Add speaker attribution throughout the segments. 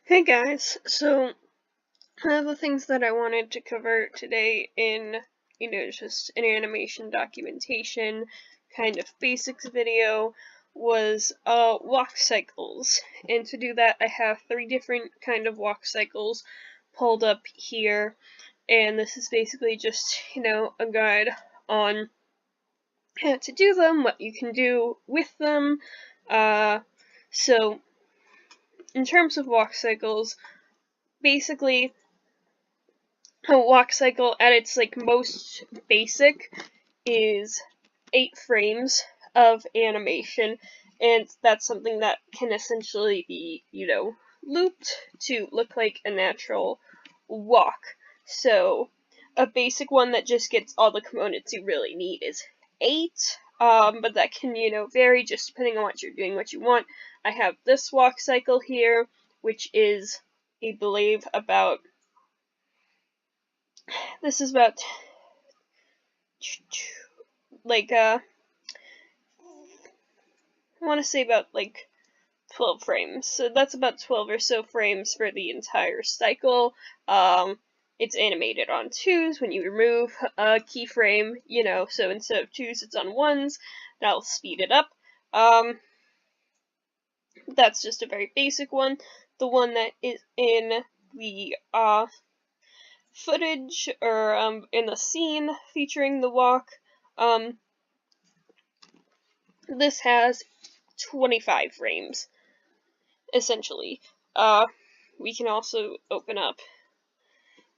Speaker 1: Hey guys, so one of the things that I wanted to cover today in, just an animation documentation kind of basics video was walk cycles. And to do that I have 3 different kind of walk cycles pulled up here, and this is basically just, a guide on how to do them, what you can do with them. So in terms of walk cycles, basically a walk cycle at its most basic is 8 frames of animation, and that's something that can essentially be, looped to look like a natural walk. So a basic one that just gets all the components you really need is 8, but that can, vary just depending on what you're doing, what you want. I have this walk cycle here, which is, I believe, this is about I want to say about 12 frames. So that's about 12 or so frames for the entire cycle. It's animated on 2s. When you remove a keyframe, so instead of 2s, it's on 1s. That'll speed it up. That's just a very basic one. The one that is in the footage, or in the scene featuring the walk, this has 25 frames, essentially. We can also open up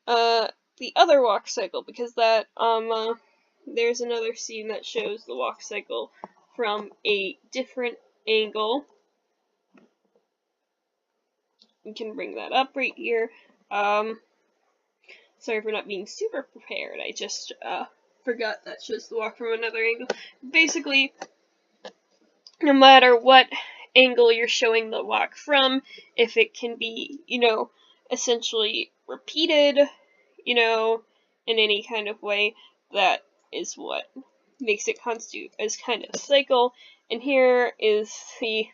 Speaker 1: the other walk cycle, because that there's another scene that shows the walk cycle from a different angle. We can bring that up right here. Sorry for not being super prepared. I just forgot that shows the walk from another angle. Basically, no matter what angle you're showing the walk from, if it can be, essentially repeated, in any kind of way, that is what makes it constitute as kind of a cycle. And here is the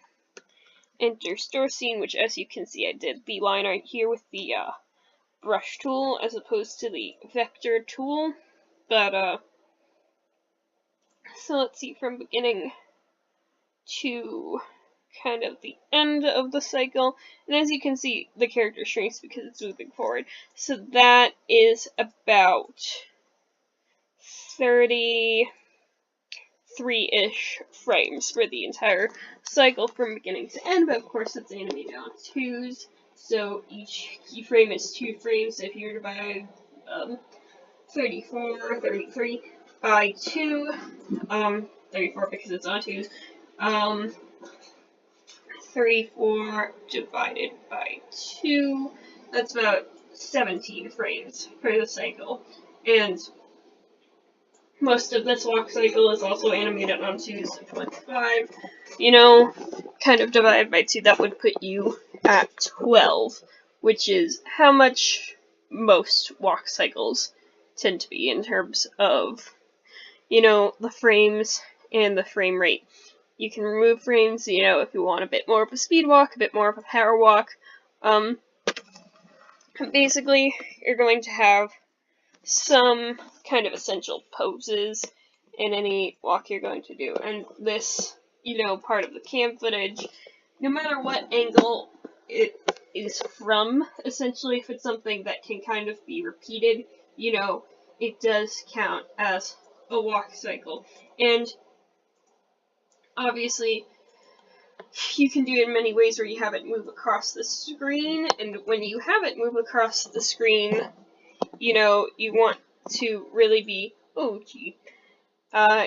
Speaker 1: enter store scene, which, as you can see, I did the line art here with the brush tool as opposed to the vector tool. But so let's see, from beginning to kind of the end of the cycle, and as you can see, the character shrinks because it's moving forward. So that is about 33-ish frames for the entire cycle from beginning to end, but of course it's animated on 2s, so each keyframe is 2 frames. So if you were to divide 33 by 2, 34 because it's on 2s, 34 divided by 2, that's about 17 frames for the cycle. And most of this walk cycle is also animated on 2s, so 25, kind of divided by 2, that would put you at 12, which is how much most walk cycles tend to be in terms of, the frames and the frame rate. You can remove frames, if you want a bit more of a speed walk, a bit more of a power walk. Basically, you're going to have some kind of essential poses in any walk you're going to do. And this, part of the cam footage, no matter what angle it is from, essentially, if it's something that can kind of be repeated, it does count as a walk cycle. And obviously, you can do it in many ways where you have it move across the screen, and when you have it move across the screen, you want to really be,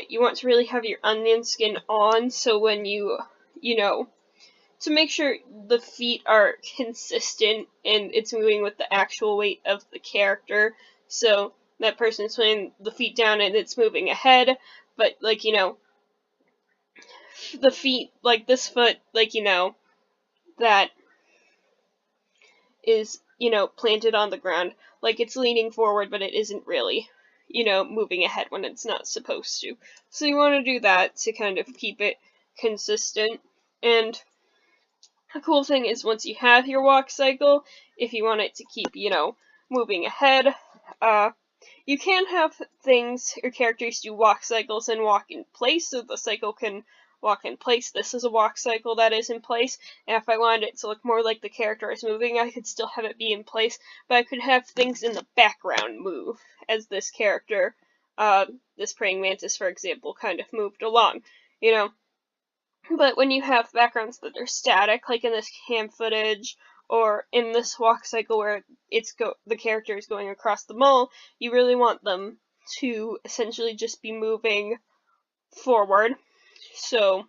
Speaker 1: you want to really have your onion skin on, so when you, to make sure the feet are consistent and it's moving with the actual weight of the character, so that person's putting the feet down and it's moving ahead, but, the feet, this foot, that is, planted on the ground, it's leaning forward, but it isn't really, moving ahead when it's not supposed to. So you want to do that to kind of keep it consistent. And A cool thing is once you have your walk cycle, if you want it to keep, moving ahead, you can have things or characters do walk cycles and walk in place, so the cycle can walk in place. This is a walk cycle that is in place, and if I wanted it to look more like the character is moving, I could still have it be in place, but I could have things in the background move as this character, this praying mantis, for example, kind of moved along, But when you have backgrounds that are static, like in this cam footage, or in this walk cycle where the character is going across the mall, you really want them to essentially just be moving forward. So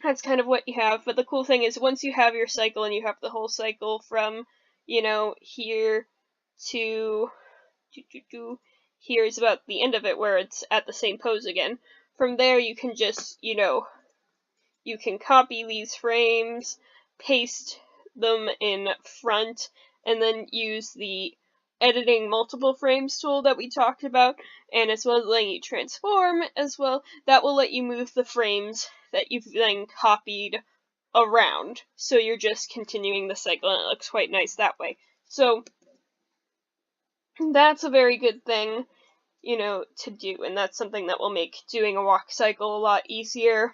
Speaker 1: that's kind of what you have. But the cool thing is once you have your cycle and you have the whole cycle from, here to here is about the end of it where it's at the same pose again. From there you can just, you can copy these frames, paste them in front, and then use the editing multiple frames tool that we talked about, and as well as letting you transform as well, that will let you move the frames that you've then copied around. So you're just continuing the cycle, and it looks quite nice that way. So that's a very good thing, to do, and that's something that will make doing a walk cycle a lot easier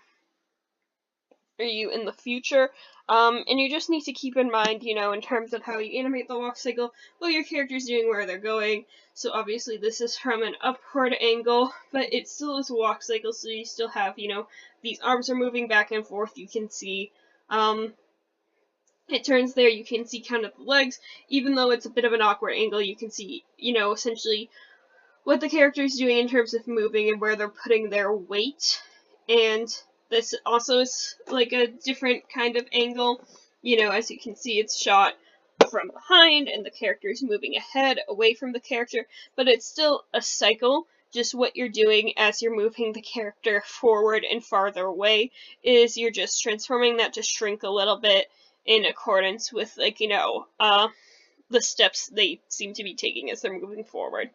Speaker 1: for you in the future. And you just need to keep in mind, in terms of how you animate the walk cycle, what your character's doing, where they're going. So obviously this is from an upward angle, but it still is a walk cycle, so you still have, these arms are moving back and forth. You can see, it turns there, you can see kind of the legs. Even though it's a bit of an awkward angle, you can see, essentially what the character's doing in terms of moving and where they're putting their weight. And this also is like a different kind of angle. As you can see, it's shot from behind and the character is moving ahead, away from the character, but it's still a cycle. Just what you're doing as you're moving the character forward and farther away is you're just transforming that to shrink a little bit in accordance with, the steps they seem to be taking as they're moving forward.